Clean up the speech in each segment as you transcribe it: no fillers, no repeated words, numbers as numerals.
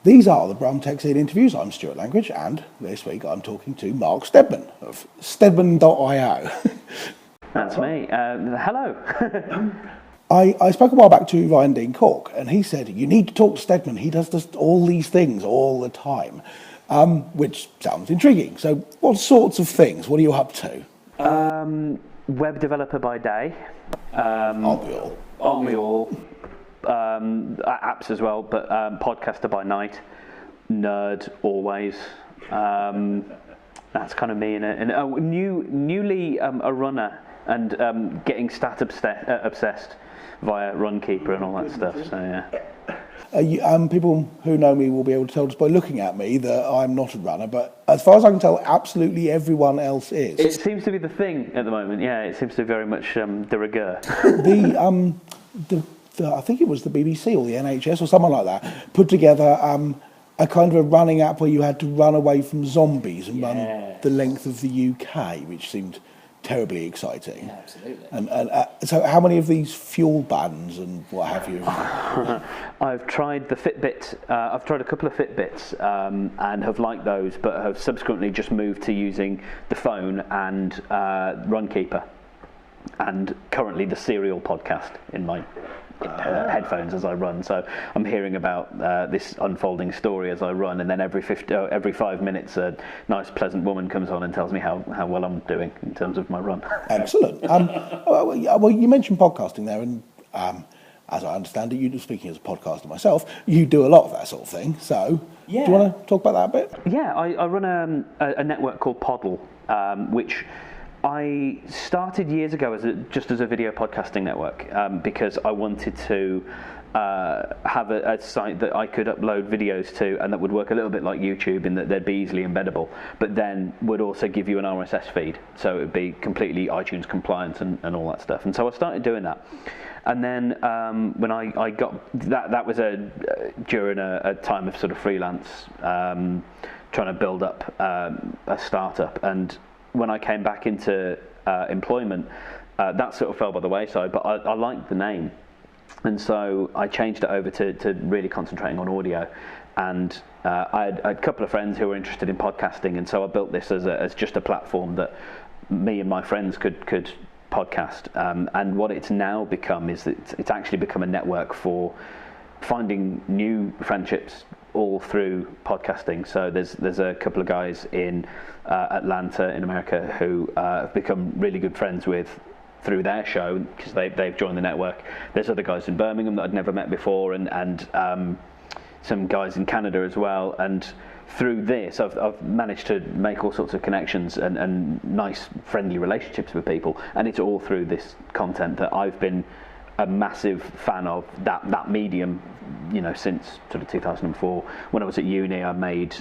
These are the Brum Tech Scene interviews. I'm Stuart Langridge, and this week I'm talking to Mark Steadman of Steadman.io. That's me. Hello. I spoke a while back to Ryan Dean Cork, and he said, you need to talk to Steadman. He does all these things all the time, which sounds intriguing. So what sorts of things? What are you up to? Web developer by day. Aren't we all? Aren't we all? Apps as well, but podcaster by night. Nerd always. That's kind of me. Newly a runner and getting stat obsessed via Runkeeper and all that stuff. So yeah. People who know me will be able to tell just by looking at me that I'm not a runner, but as far as I can tell, absolutely everyone else is. It seems to be the thing at the moment. Yeah, it seems to be very much de rigueur. I think it was the BBC or the NHS or someone like that put together a kind of a running app where you had to run away from zombies and run the length of the UK, which seemed terribly exciting. Yeah, absolutely. And so how many of these fuel bans and what have you? I've tried the Fitbit. I've tried a couple of Fitbits and have liked those, but have subsequently just moved to using the phone and Runkeeper, and currently the Serial podcast in my headphones as I run. So I'm hearing about this unfolding story as I run, and then every 5 minutes a nice pleasant woman comes on and tells me how well I'm doing in terms of my run. Excellent. Well, you mentioned podcasting there, and as I understand it, you, speaking as a podcaster myself, you do a lot of that sort of thing. So do you want to talk about that a bit? Yeah, I run a network called Podl, which I started years ago just as a video podcasting network because I wanted to have a site that I could upload videos to and that would work a little bit like YouTube in that they'd be easily embeddable, but then would also give you an RSS feed, so it would be completely iTunes compliant and all that stuff. And so I started doing that. And then when I got that was during a time of sort of freelance, trying to build up a startup. And when I came back into employment, that sort of fell by the wayside, but I liked the name. And so I changed it over to really concentrating on audio. And I had a couple of friends who were interested in podcasting, and so I built this as just a platform that me and my friends could podcast. And what it's now become is that it's actually become a network for finding new friendships all through podcasting. So there's a couple of guys in Atlanta in America who have become really good friends with through their show because they've joined the network. There's other guys in Birmingham that I'd never met before, and some guys in Canada as well. And through this, I've managed to make all sorts of connections and nice, friendly relationships with people. And it's all through this content that I've been a massive fan of that medium, since sort of 2004. When I was at uni, I made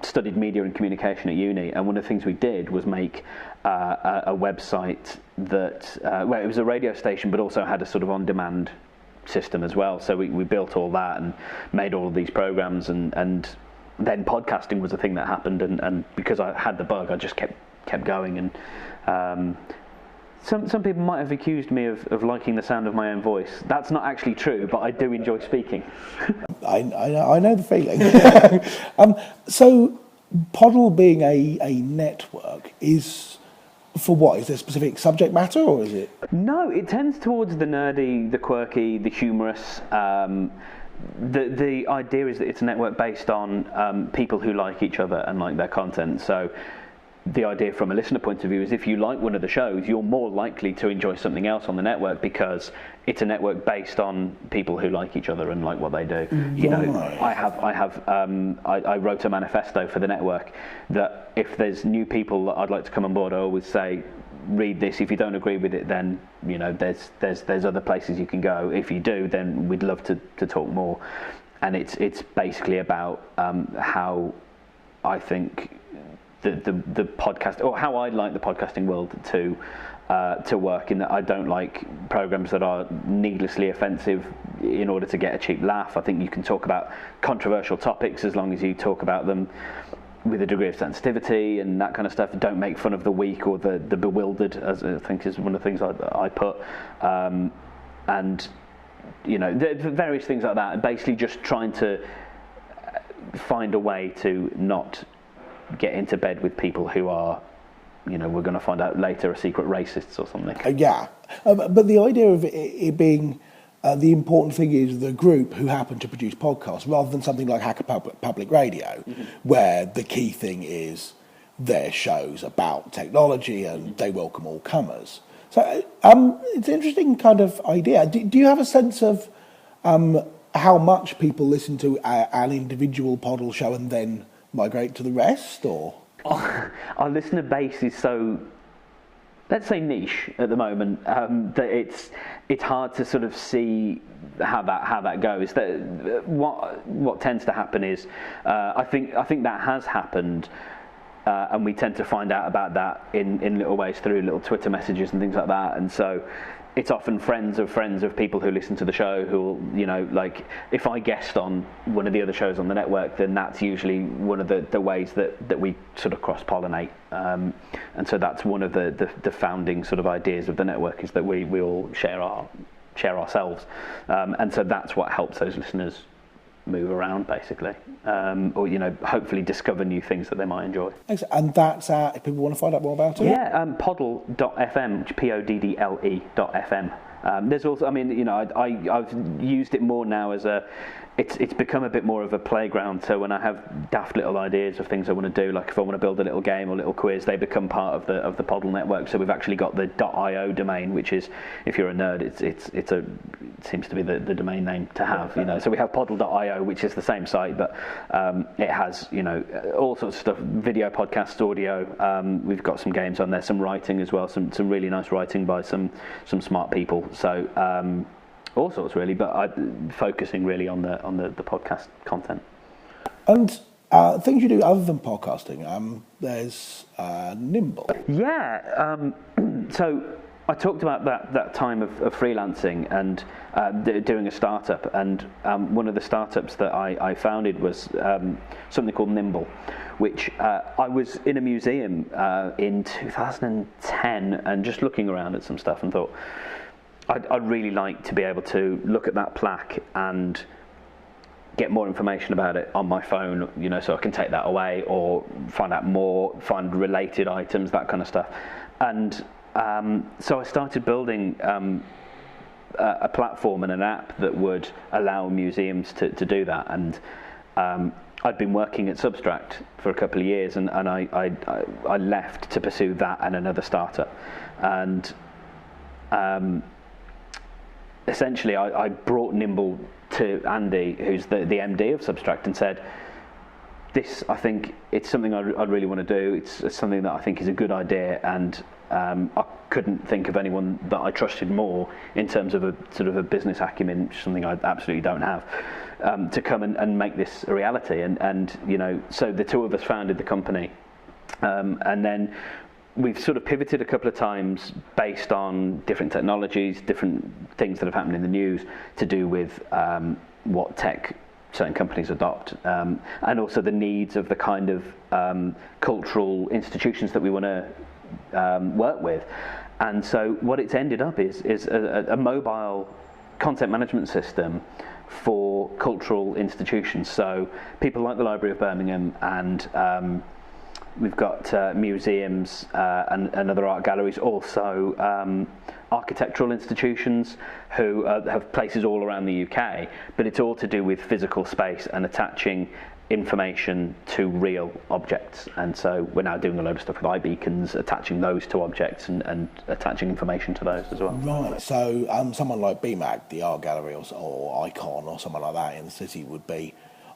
studied media and communication at uni, and one of the things we did was make a website that it was a radio station, but also had a sort of on-demand system as well. So we built all that and made all of these programs, and then podcasting was a thing that happened, and because I had the bug, I just kept going. And some people might have accused me of liking the sound of my own voice. That's not actually true, but I do enjoy speaking. I know the feeling. So Podl being a network is for what? Is there specific subject matter, or is it? No, it tends towards the nerdy, the quirky, the humorous. The idea is that it's a network based on people who like each other and like their content. So the idea from a listener point of view is if you like one of the shows, you're more likely to enjoy something else on the network because it's a network based on people who like each other and like what they do. I wrote a manifesto for the network that if there's new people that I'd like to come on board, I always say, read this. If you don't agree with it, then there's other places you can go. If you do, then we'd love to talk more. And it's basically about how I think the podcast, or how I like the podcasting world to work, in that I don't like programs that are needlessly offensive in order to get a cheap laugh. I think you can talk about controversial topics as long as you talk about them with a degree of sensitivity and that kind of stuff. Don't make fun of the weak or the bewildered, as I think is one of the things I put. And various things like that. Basically, just trying to find a way to not get into bed with people who are, we're going to find out later, are secret racists or something. But the idea of it being the important thing is the group who happen to produce podcasts, rather than something like Hacker Public Radio, where the key thing is their shows about technology and they welcome all comers. So it's an interesting kind of idea. Do you have a sense of how much people listen to an individual Poddle show and then migrate to the rest, or? Our listener base is so, let's say, niche at the moment, that it's hard to sort of see how that goes. That what tends to happen is, I think that has happened. And we tend to find out about that in little ways through little Twitter messages and things like that. And so it's often friends of people who listen to the show who will, like if I guest on one of the other shows on the network, then that's usually one of the ways that we sort of cross-pollinate. And so that's one of the founding sort of ideas of the network, is that we all share ourselves. And so that's what helps those listeners move around, basically, or hopefully discover new things that they might enjoy. And that's if people want to find out more about it. Poddle.fm, Poddle.fm. There's also, I've used it more now as it's become a bit more of a playground. So when I have daft little ideas of things I want to do, like if I want to build a little game or a little quiz, they become part of the Poddle network. So we've actually got the .io domain, which is, if you're a nerd, it seems to be the domain name to have. So we have Poddle.io, which is the same site, but it has all sorts of stuff: video, podcasts, audio. We've got some games on there, some writing as well, some really nice writing by some smart people. So. All sorts, really, but focusing really on the podcast content. And things you do other than podcasting, there's Nymbol. Yeah, so I talked about that time of freelancing and doing a startup, and one of the startups that I founded was something called Nymbol, which I was in a museum in 2010 and just looking around at some stuff and thought, I'd really like to be able to look at that plaque and get more information about it on my phone, so I can take that away or find out more, find related items, that kind of stuff. And so I started building a platform and an app that would allow museums to do that. And I'd been working at Substract for a couple of years, and I left to pursue that and another startup. And essentially, I brought Nymbol to Andy, who's the MD of Substract, and said, I think it's something I'd really want to do. It's something that I think is a good idea, and I couldn't think of anyone that I trusted more in terms of a sort of a business acumen, something I absolutely don't have, to come and make this a reality. And so the two of us founded the company, and then we've sort of pivoted a couple of times based on different technologies, different things that have happened in the news to do with what tech certain companies adopt, and also the needs of the kind of cultural institutions that we want to work with. And so what it's ended up is a mobile content management system for cultural institutions. So people like the Library of Birmingham, and we've got museums and other art galleries, also architectural institutions who have places all around the UK, but it's all to do with physical space and attaching information to real objects. And so we're now doing a load of stuff with iBeacons, attaching those to objects and attaching information to those as well. Right, so someone like BMAG, the art gallery, or Icon or someone like that in the city would be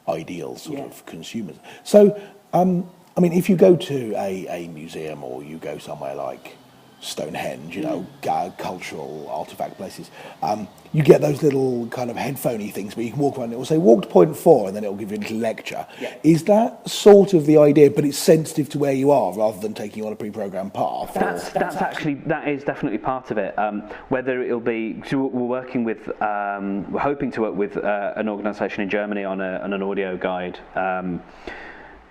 ideal sort of consumers. So if you go to a museum, or you go somewhere like Stonehenge, cultural artifact places, you get those little kind of headphoney things where you can walk around. It will say walk to point 4, and then it will give you a little lecture. Yeah. Is that sort of the idea, but it's sensitive to where you are rather than taking you on a pre-programmed path? That is definitely part of it. Whether it'll be, so we're working with, we're hoping to work with an organisation in Germany on an audio guide,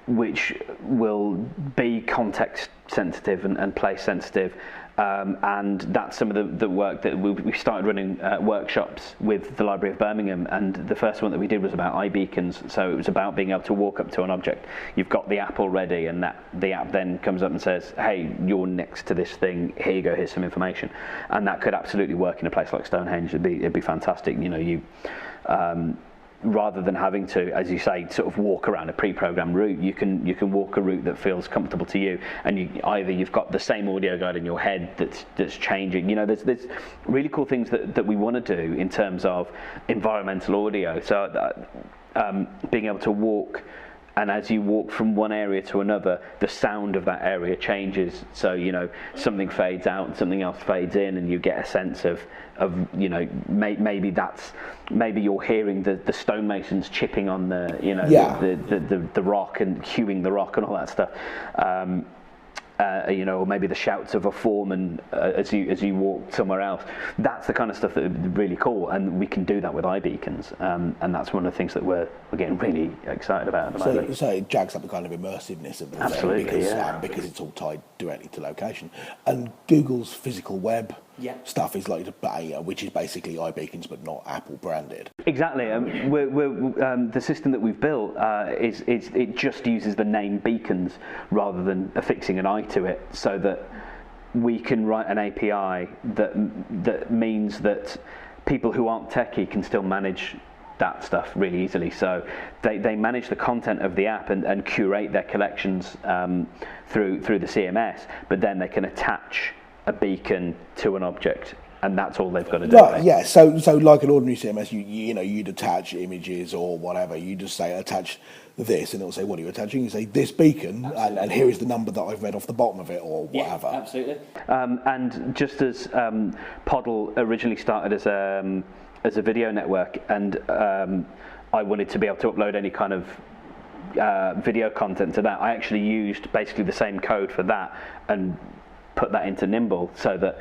which will be context sensitive and place sensitive, And that's some of the work that we started running workshops with the Library of Birmingham, and the first one that we did was about iBeacons. So it was about being able to walk up to an object. You've got the app already, and the app then comes up and says, hey, you're next to this thing, here you go, here's some information. And that could absolutely work in a place like Stonehenge. It'd be fantastic. Rather than having to, as you say, sort of walk around a pre-programmed route, you can walk a route that feels comfortable to you, and you've got the same audio guide in your head that's changing. There's really cool things that we want to do in terms of environmental audio. So being able to walk, and as you walk from one area to another, the sound of that area changes. So something fades out and something else fades in, and you get a sense of maybe you're hearing the stonemasons chipping on the rock and hewing the rock and all that stuff. Or maybe the shouts of a foreman as you walk somewhere else. That's the kind of stuff that would be really cool, and we can do that with iBeacons, and that's one of the things that we're getting really excited about at the moment. So it jags up the kind of immersiveness of the Absolutely, thing because it's all tied directly to location. And Google's physical web stuff is like which is basically iBeacons but not Apple branded. Exactly. The system that we've built it just uses the name beacons rather than affixing an I to it, so that we can write an API that means that people who aren't techie can still manage that stuff really easily. So they manage the content of the app and curate their collections through the CMS, but then they can attach a beacon to an object, and that's all they've got to do. Right, yeah. So like an ordinary CMS, you'd attach images or whatever. You just say attach this, and it'll say, what are you attaching? You say this beacon, and here is the number that I've read off the bottom of it, or whatever. Yeah, absolutely. And just as Poddle originally started as a video network, and I wanted to be able to upload any kind of video content to that, I actually used basically the same code for that and put that into Nymbol, so that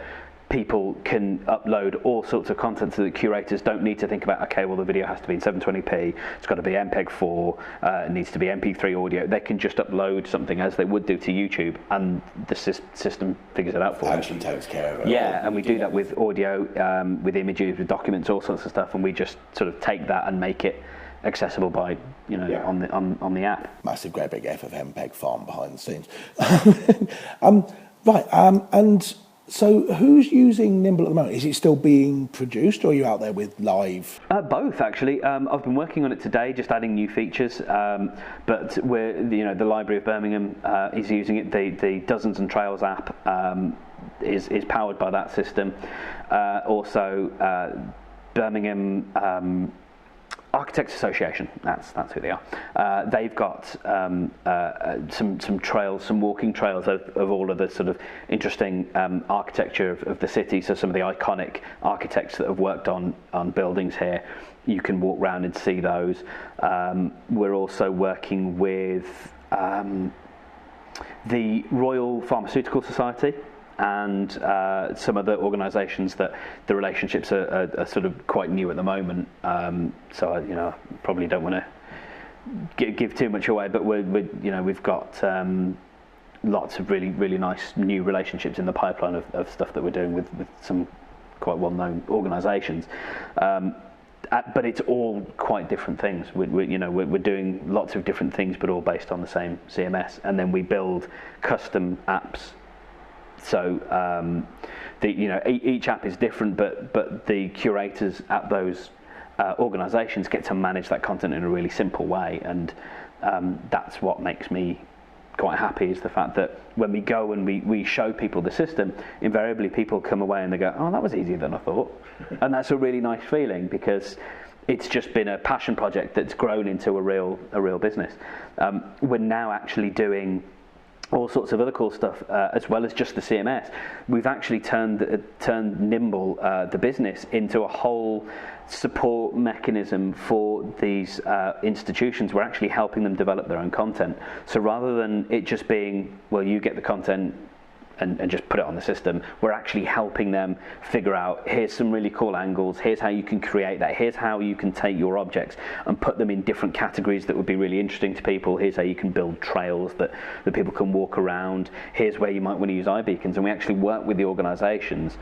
people can upload all sorts of content, so that curators don't need to think about, okay, well, the video has to be in 720p, it's got to be MPEG-4, it needs to be MP3 audio. They can just upload something as they would do to YouTube, and the system figures it out for them. Actually takes care of it. Yeah, and we do that with audio, with images, with documents, all sorts of stuff, and we just sort of take that and make it accessible by on the app. Massive, great big FFmpeg farm behind the scenes. Right, and so who's using Nymbol at the moment? Is it still being produced, or are you out there with live? Both, actually. I've been working on it today, just adding new features. But the Library of Birmingham is using it. The Dozens and Trails app is powered by that system. Also, Birmingham Architects Association, that's who they are. They've got some trails, some walking trails of all of the sort of interesting architecture of the city. So some of the iconic architects that have worked on buildings here, you can walk around and see those. We're also working with the Royal Pharmaceutical Society and some other organisations that the relationships are sort of quite new at the moment. So I probably don't want to give too much away, but we've got lots of really nice new relationships in the pipeline of stuff that we're doing with some quite well-known organisations. But it's all quite different things. We're doing lots of different things, but all based on the same CMS, and then we build custom apps. So each app is different, but the curators at those organisations get to manage that content in a really simple way, and that's what makes me quite happy, is the fact that when we go and we show people the system, invariably people come away and they go, oh, that was easier than I thought. And that's a really nice feeling, because it's just been a passion project that's grown into a real business. We're now actually doing all sorts of other cool stuff, as well as just the CMS. We've actually turned Nymbol, the business, into a whole support mechanism for these institutions. We're actually helping them develop their own content. So rather than it just being, well, you get the content, and just put it on the system. We're actually helping them figure out, here's some really cool angles, here's how you can create that, here's how you can take your objects and put them in different categories that would be really interesting to people, here's how you can build trails that people can walk around, here's where you might want to use iBeacons. And we actually work with the organisations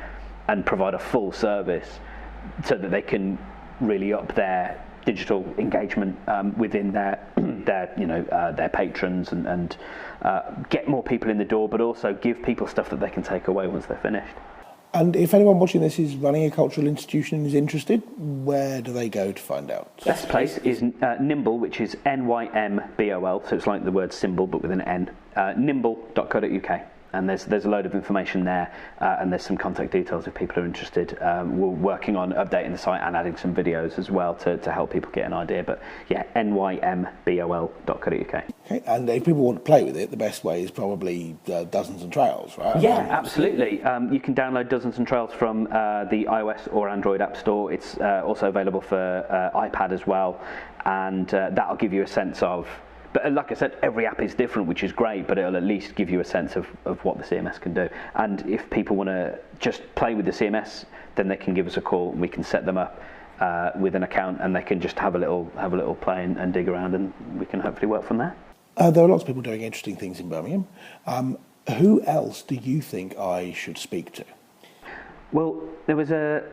and provide a full service so that they can really up their digital engagement within their patrons and get more people in the door, but also give people stuff that they can take away once they're finished. And if anyone watching this is running a cultural institution and is interested, where do they go to find out? Best place is Nymbol, which is Nymbol, so it's like the word symbol but with an N. Nymbol.co.uk. And there's a load of information there, and there's some contact details if people are interested. We're working on updating the site and adding some videos as well to help people get an idea. But yeah, nymbol.co.uk. Okay, and if people want to play with it, the best way is probably Dozens and Trails, right? Yeah, absolutely. You can download Dozens and Trails from the iOS or Android App Store. It's also available for iPad as well, and that'll give you a sense of. But like I said, every app is different, which is great, but it'll at least give you a sense of what the CMS can do. And if people want to just play with the CMS, then they can give us a call and we can set them up with an account, and they can just have a little play and dig around, and we can hopefully work from there. There are lots of people doing interesting things in Birmingham. Who else do you think I should speak to? Well, there was a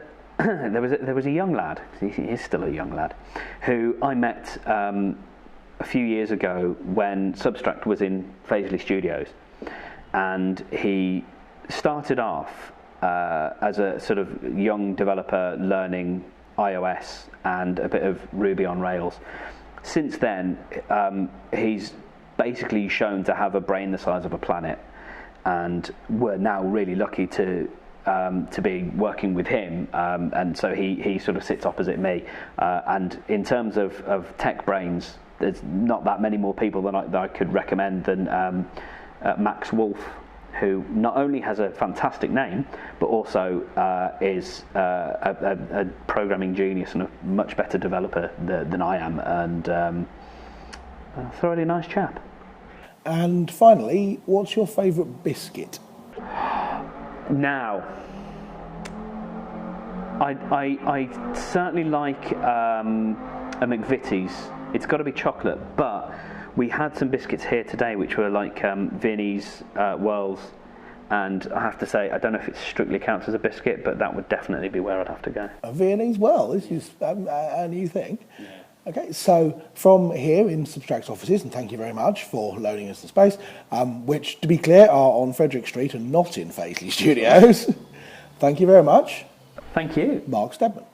young lad, he is still a young lad, who I met a few years ago when Substract was in Faisley Studios, and he started off as a sort of young developer learning iOS and a bit of Ruby on Rails. Since then, he's basically shown to have a brain the size of a planet, and we're now really lucky to be working with him, and so he sort of sits opposite me, and in terms of tech brains, there's not that many more people that I could recommend than Max Wolf, who not only has a fantastic name, but also is a programming genius and a much better developer than I am, and a thoroughly nice chap. And finally, what's your favourite biscuit? Now, I certainly like a McVitie's. It's got to be chocolate, but we had some biscuits here today which were like Viennese whirls, and I have to say, I don't know if it strictly counts as a biscuit, but that would definitely be where I'd have to go. A Viennese whirl, this is a new thing. Yeah. Okay, so from here in Substract's offices, and thank you very much for loaning us the space, which, to be clear, are on Frederick Street and not in Faisley Studios. Thank you very much. Thank you. Mark Steadman.